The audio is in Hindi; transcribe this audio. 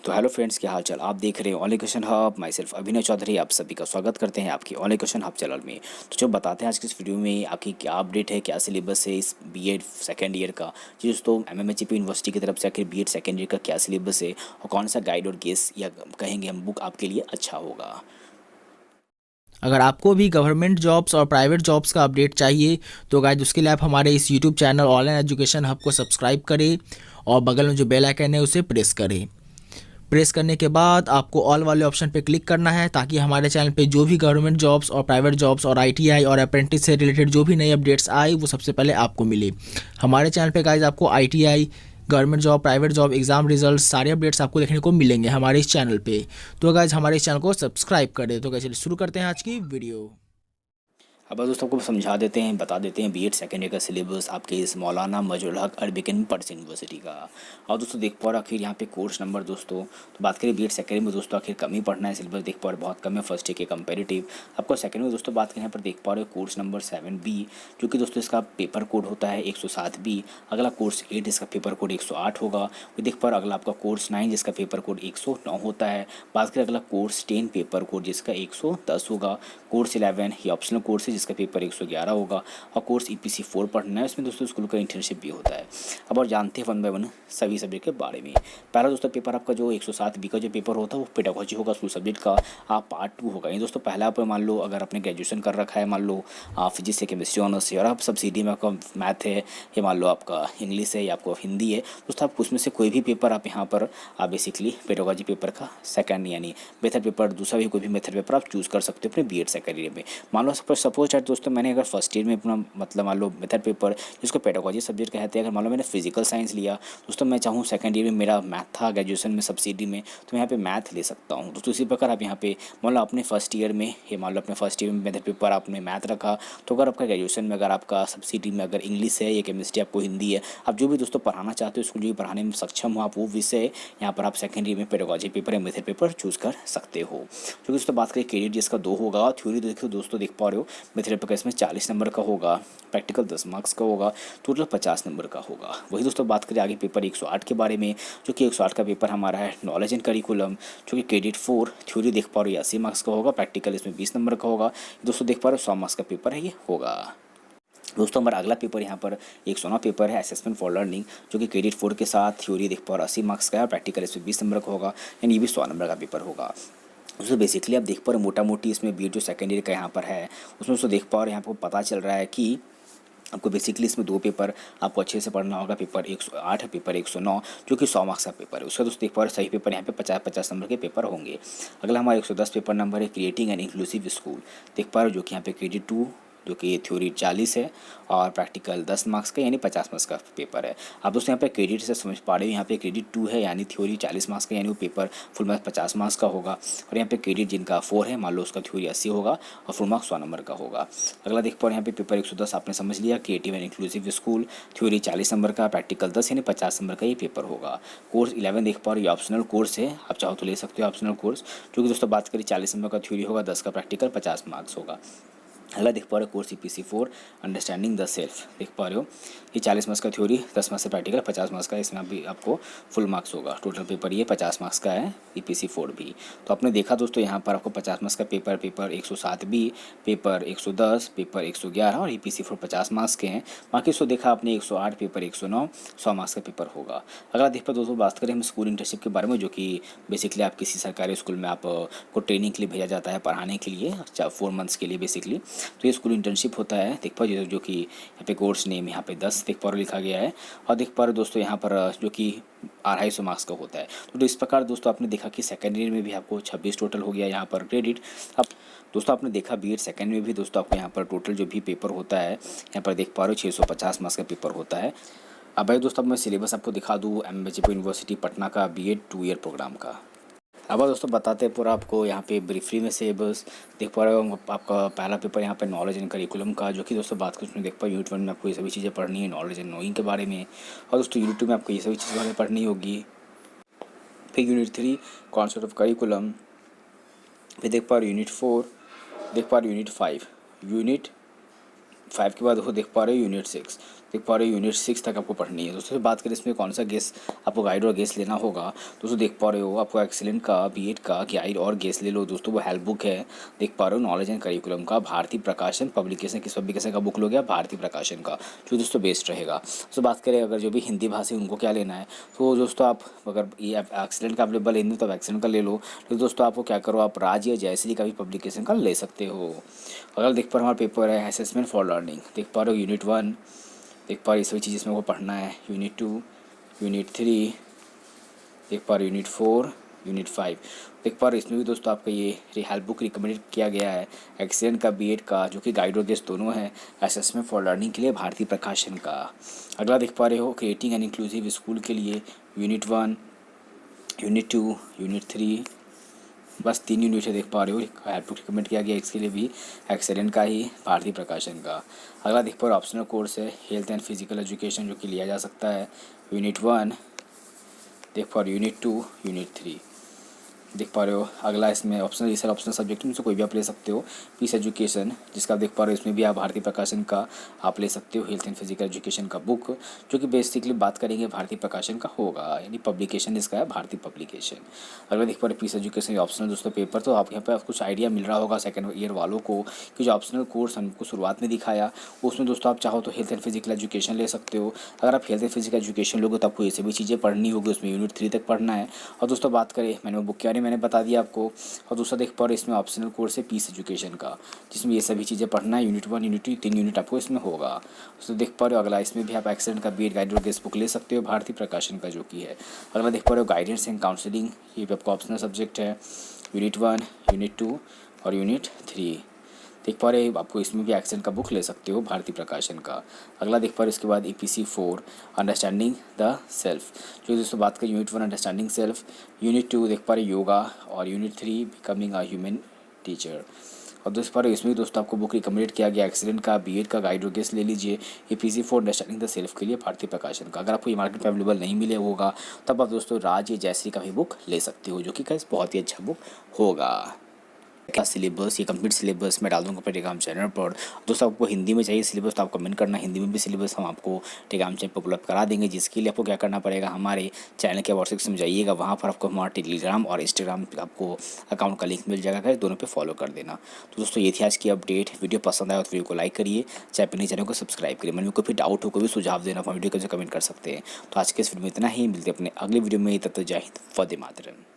तो हेलो फ्रेंड्स, क्या हाल चाल। आप देख रहे हैं online question hub. Myself Abhinav Chaudhary, आप सभी का स्वागत करते हैं आपकी ऑनलाइन क्वेश्चन हब चैनल में। तो जो बताते हैं आज की इस वीडियो में आपकी क्या अपडेट है, क्या सिलेबस है इस बीएड सेकेंड ईयर का। जी दोस्तों, एमएमएचपी यूनिवर्सिटी की तरफ से आखिर बीएड सेकेंड ईयर का क्या सिलेबस है और कौन सा गाइड और गेस या कहेंगे हम बुक आपके लिए अच्छा होगा। अगर आपको भी गवर्नमेंट जॉब्स और प्राइवेट जॉब्स का अपडेट चाहिए तो गाइज उसके लिए आप हमारे इस YouTube channel online education hub को सब्सक्राइब करें और बगल में जो बेल आइकन है उसे प्रेस करें। प्रेस करने के बाद आपको ऑल वाले ऑप्शन पे क्लिक करना है ताकि हमारे चैनल पे जो भी गवर्नमेंट जॉब्स और प्राइवेट जॉब्स और आईटीआई और अप्रेंटिस से रिलेटेड जो भी नई अपडेट्स आए वो सबसे पहले आपको मिले। हमारे चैनल पे गाइज आपको ITI, government job, private job, exam result सारे अपडेट्स आपको देखने को मिलेंगे हमारे इस चैनल पे। तो गाइज हमारे इस चैनल को सब्सक्राइब करें। तो गाइज चलिए शुरू करते हैं आज की वीडियो। अब दोस्तों को समझा देते हैं, बता देते हैं बीएड सेकेंड ईयर का सिलेबस आपके इस मौलाना मजरुल हक अरबिक एंड पर्स यूनिवर्सिटी का। और दोस्तों देख पा रहे आखिर यहाँ पे कोर्स नंबर दोस्तों, तो बात करें बीएड सेकेंड में दोस्तों आखिर कम ही पढ़ना है सिलेबस। देख पा रहे बहुत कम है फर्स्ट ईयर के कंपेरेटिव। आपको सेकेंड में दोस्तों बात करें यहाँ पर देख पा रहे हो कोर्स नंबर 7B, जो कि दोस्तों इसका पेपर कोड होता है 107B। अगला कोर्स 8 इसका पेपर कोड 108 होगा। वो देख पा रहे अगला आपका कोर्स 9 जिसका पेपर कोड 109 होता है। बात करें अगला कोर्स 10 पेपर कोड जिसका 110 होगा। कोर्स 11 ये ऑप्शनल कोर्स है जिसका पेपर 111 होगा। और कोर्स EPC 4 पढ़ना है, इसमें दोस्तों स्कूल का इंटर्नशिप भी होता है। अब और जानते हैं वन बाय वन सभी सब्जेक्ट के बारे में। पहला दोस्तों पेपर आपका जो 107B का जो पेपर होता है वो पेडागोजी होगा स्कूल सब्जेक्ट का। आप पार्ट 2 होगा। ये दोस्तों पहला आप मान लो अगर आपने ग्रेजुएशन कर रखा है, मान लो फिजिक्स से केमिस्ट्री ऑनर्स है और आप सब्सिडी में आपका मैथ है, ये मान लो आपका इंग्लिश है या आपको हिंदी है, दोस्तों आप उसमें से कोई भी पेपर आप यहाँ पर आप बेसिकली पेडागोजी पेपर का सेकंड यानी मेथड पेपर, दूसरा भी कोई भी मेथड पेपर आप चूज़ कर सकते हो अपने बीएड सेकेंड ईयर में। मान लो सपोज दैट दोस्तों मैंने अगर फर्स्ट ईयर में अपना मतलब मान लो मेथड पेपर जिसको पेडागोजी सब्जेक्ट कहते हैं, अगर मान लो मैंने फिजिकल साइंस लिया दोस्तों, मैं चाहूँ सेकंड ईयर में मेरा मैथ था ग्रेजुएशन में सब्सिडी में, तो मैं यहाँ पे मैथ ले सकता हूँ दोस्तों। इसी प्रकार आप यहाँ पे मान लो अपने फर्स्ट ईयर में ये मान लो अपने फर्स्ट ईयर में मेथड पेपर आपने मैथ रखा, तो अगर आपका ग्रेजुएशन में अगर आपका सब्सिडी में अगर इंग्लिश है या केमिस्ट्री आपको हिंदी है, आप जो भी दोस्तों पढ़ाना चाहते हो स्कूल जो भी पढ़ाने में सक्षम हो आप वो विषय यहाँ पर आप सेकंड ईयर में पेडागोजी पेपर या मेथड पेपर चूज़ कर सकते हो। क्योंकि दोस्तों बात करें क्रेडिट जिसका 2 होगा, थ्योरी देखो दोस्तों देख पा रहे हो मेथड पेपर का इसमें 40 नंबर का होगा, प्रैक्टिकल 10 मार्क्स का होगा, टोटल 50 नंबर का होगा। वही दोस्तों बात करें आगे पेपर 108 के बारे में, जो कि 108 का पेपर हमारा है नॉलेज एंड करिकुलम, जो कि क्रेडिट 4, थ्योरी देख पा रहे हो 80 मार्क्स का होगा, प्रैक्टिकल इसमें 20 नंबर का होगा। दोस्तों देख पा रहे हो 100 मार्क्स का पेपर है ये होगा। दोस्तों हमारा अगला पेपर यहाँ पर 109 पेपर है असेसमेंट फॉर लर्निंग, जो कि क्रेडिट 4 के साथ थ्योरी देख पा रहे हो 80 मार्क्स का है, प्रैक्टिकल इसमें 20 नंबर का होगा, यानी ये भी 100 नंबर का पेपर होगा। उसमें बेसिकली आप देख पा रहे मोटा मोटी इसमें बीएड जो सेकेंड ईयर का यहाँ पर है उसमें उसको देख पा रहे यहाँ पर पता चल रहा है कि आपको बेसिकली इसमें 2 पेपर आपको अच्छे से पढ़ना होगा। पेपर 108 है, पेपर 109 जो कि 100 मार्क्स का पेपर है। उसका दोस्तों देख पा रहे सही पेपर यहाँ पे 50-50 नंबर के पेपर होंगे। अगला हमारा 110 पेपर नंबर है क्रिएटिंग एन इंक्लूसिव स्कूल, देख पा रहे हो जो कि यहाँ पे क्रेडिट 2 जो कि थ्योरी 40 है और प्रैक्टिकल 10 मार्क्स का यानी 50 मार्क्स का पेपर है। आप दोस्तों यहाँ पे क्रेडिट से समझ पा रहे हो यहाँ पे क्रेडिट 2 है यानी थ्योरी 40 मार्क्स का यानी वो पेपर फुल मार्क्स 50 मार्क्स का होगा। और यहाँ पे क्रेडिट जिनका 4 है मान लो उसका थ्योरी 80 होगा और फुल मार्क्स 100 नंबर का होगा। अगला देख पा रहे यहाँ पे पेपर 110 आपने समझ लिया creative and inclusive school, theory 40 number का, प्रैक्टिकल 10 यानी 50 नंबर का ये पेपर होगा। कोर्स 11 देख पा रहे हो ऑप्शनल कोर्स है, आप चाहो तो ले सकते हो ऑप्शनल कोर्स, जो कि दोस्तों बात करें 40 नंबर का थ्योरी होगा, 10 का प्रैक्टिकल, 50 मार्क्स होगा। अगला देख पा रहे हो course EPC 4 understanding the self, देख पा रहे हो ये 40 मार्क्स का थ्योरी, 10 मार्क्स से प्रैक्टिकल, 50 मार्क्स का, इसमें भी आपको फुल मार्क्स होगा। टोटल पेपर ये 50 मार्क्स का है EPC 4 भी। तो आपने देखा दोस्तों यहाँ पर आपको 50 मार्क्स का पेपर 107B, पेपर 110, पेपर 111 और EPC 4 50 मार्क्स के हैं। बाकी इसको देखा आपने 108, पेपर 109 100 मार्क्स का पेपर होगा। अगला देख पा दोस्तों बात करें हम स्कूल इंटर्नशिप के बारे में, जो कि बेसिकली आप किसी सरकारी स्कूल में आपको ट्रेनिंग के लिए भेजा जाता है पढ़ाने के लिए 4 मंथ्स के लिए बेसिकली। तो ये स्कूल इंटर्नशिप होता है देख पा जो कि यहाँ पे कोर्स नेम यहाँ पे 10 देख पा रहे लिखा गया है और देख पा रहे दोस्तों यहाँ पर जो कि 250 मार्क्स का होता है। तो इस प्रकार दोस्तों आपने देखा कि सेकेंड ईयर में भी आपको 26 टोटल हो गया यहाँ पर क्रेडिट। अब दोस्तों आपने देखा बीएड सेकेंड में भी दोस्तों आपको यहाँ पर टोटल जो भी पेपर होता है यहाँ पर देख पा रहे हो 650 मार्क्स का पेपर होता है। अब भाई दोस्तों अब मैं सिलेबस आपको दिखा दूँ एमएचपी यूनिवर्सिटी पटना का बीएड 2 ईयर प्रोग्राम का। अब दोस्तों बताते हैं पूरा आपको यहाँ पे ब्रीफली में से बस देख पा रहे हो आपका पहला पेपर यहाँ पे नॉलेज एंड करिकुलम का, जो कि दोस्तों बात करें उसमें देख पा यूनिट 1 में आपको ये सभी चीज़ें पढ़नी है नॉलेज एंड नोइंग के बारे में, और दोस्तों यूनिट 2 में आपको ये सभी चीज़ें बारे में पढ़नी होगी। फिर यूनिट 3 कॉन्सेप्ट ऑफ करिकुलम, फिर देख पा रहे यूनिट 4, देख पा रहे यूनिट 5, यूनिट 5 के बाद वो देख पा रहे हो यूनिट 6। देख पा रहे हो यूनिट 6 तक आपको पढ़नी है दोस्तों। बात करें इसमें कौन सा गेस आपको गाइड और गेस लेना होगा दोस्तों, देख पा रहे हो आपको एक्सीलेंट का बीएड का गाइड और गेस ले लो दोस्तों, वो हेल्प बुक है। देख पा रहे हो नॉलेज एंड करिकुलम का भारतीय प्रकाशन पब्लिकेशन, किस पब्लिकेशन का बुक लोगे आप, भारतीय प्रकाशन का, जो दोस्तों बेस्ट रहेगा। तो बात करें अगर जो भी हिंदी भाषी उनको क्या लेना है, तो दोस्तों आप अगर ये एक्सीलेंट का अवेलेबल है तो आप एक्सीलेंट का ले लो। तो दोस्तों आपको क्या करो, आप राज या जयश्री का भी पब्लिकेशन का ले सकते हो। अगर देख पा रहे हमारा पेपर है असेसमेंट फॉर लर्निंग, देख पा रहे हो यूनिट 1, देख पा रहे ये सभी चीज़ इसमें वो पढ़ना है। यूनिट 2, यूनिट 3, देख पा रहे यूनिट 4, यूनिट 5, देख पा रहे इसमें भी दोस्तों आपका ये हेल्प बुक रिकमेंडेड किया गया है एक्सीलेंट का बीएड का, जो कि गाइड और गेस्ट दोनों है, असेसमेंट फॉर लर्निंग के लिए भारतीय प्रकाशन का। अगला देख पा रहे हो क्रिएटिंग एन इंक्लूसिव स्कूल के लिए यूनिट 1, यूनिट 2, यूनिट 3, बस 3 यूनिट है देख पा रहे हो, हेल्प बुक रिकमेंड किया गया इसके लिए भी एक्सीलेंट का ही, भारतीय प्रकाशन का। अगला देख पा रहे हो ऑप्शनल कोर्स है हेल्थ एंड फिजिकल एजुकेशन, जो कि लिया जा सकता है यूनिट 1, देख पा रहे हो यूनिट 2, यूनिट 3, देख पा रहे हो। अगला इसमें ऑप्शनल, ये सारे ऑप्शनल सब्जेक्ट में से कोई भी आप ले सकते हो। पीस एजुकेशन जिसका देख पा रहे हो, इसमें भी आप भारतीय प्रकाशन का आप ले सकते हो हेल्थ एंड फिजिकल एजुकेशन का बुक, जो कि बेसिकली बात करेंगे भारतीय प्रकाशन का होगा, यानी पब्लिकेशन इसका है भारतीय पब्लिकेशन। अगला देख पा रहे पीस एजुकेशन ऑप्शनल दोस्तों पेपर, तो आप यहाँ पर कुछ आइडिया मिल रहा होगा सेकेंड ईयर वालों को कि जो ऑप्शनल कोर्स हमको शुरुआत में दिखाया उसमें दोस्तों आप चाहो तो हेल्थ एंड फिजिकल एजुकेशन ले सकते हो। अगर आप हेल्थ एंड फिजिकल एजुकेशन लोगे तो आपको ये सभी चीज़ें पढ़नी होगी, उसमें यूनिट 3 तक पढ़ना है। और दोस्तों बात करें मैंने वो बुक के बारे में मैंने बता दिया आपको। और दूसरा देख पा रहे इसमें ऑप्शनल कोर्स है पीस एजुकेशन का, जिसमें ये सभी चीज़ें पढ़ना है, यूनिट 1, यूनिट 2, 3 यूनिट आपको इसमें होगा। तो देख पा रहे हो अगला इसमें भी आप एक्सीलेंट का बीएड गाइड और गेस्ट बुक ले सकते हो भारतीय प्रकाशन का, जो कि है। अगला देख पा रहे हो गाइडेंस एंड काउंसलिंग, ये भी आपका ऑप्शनल सब्जेक्ट है यूनिट 1, यूनिट 2 और यूनिट 3, देख पा रहे आपको इसमें भी एक्सीलेंट का बुक ले सकते हो भारतीय प्रकाशन का। अगला देख पा रहे इसके बाद EPC 4 अंडरस्टैंडिंग द सेल्फ, जो दोस्तों बात करें यूनिट 1 अंडरस्टैंडिंग सेल्फ, यूनिट 2 देख पा रहे योगा और unit 3 becoming a human teacher. और दोस्तों पर इसमें भी दोस्तों आपको बुक रिकमेंडेड किया गया एक्सीलेंट का बीएड का गाइड और गेस्ट ले लीजिए EPC 4 अंडरस्टैंडिंग द सेल्फ के लिए भारतीय प्रकाशन का। अगर आपको ये मार्केट में अवेलेबल नहीं मिले होगा तब आप दोस्तों राज या जयश्री का भी बुक ले सकते हो, जो कि बहुत ही अच्छा बुक होगा। का सिलेबस ये कंप्लीट सिलेबस मैं डाल दूँगा अपने टेलीग्राम चैनल पर। दोस्तों आपको हिंदी में चाहिए सिलेबस तो आप कमेंट करना, हिंदी में भी सिलेबस हम आपको टेलीग्राम चैनल पर उपलब्ध करा देंगे, जिसके लिए आपको क्या करना पड़ेगा, हमारे चैनल के व्हाट्सएप से जाइएगा, वहाँ पर आपको हमारा टेलीग्राम और इंस्टाग्राम आपको अकाउंट का लिंक मिल जाएगा, दोनों पे फॉलो कर देना। तो दोस्तों ये थी आज की अपडेट, वीडियो पसंद आया तो वीडियो को लाइक करिए, चाहे अपने चैनल को सब्सक्राइब करिए। मन में कोई भी डाउट हो, कोई भी सुझाव देना वीडियो को कमेंट कर सकते हैं। तो आज के इस वीडियो में इतना ही, मिलते हैं अपने अगले वीडियो में, तब तक जय हिंद, वंदे मातरम।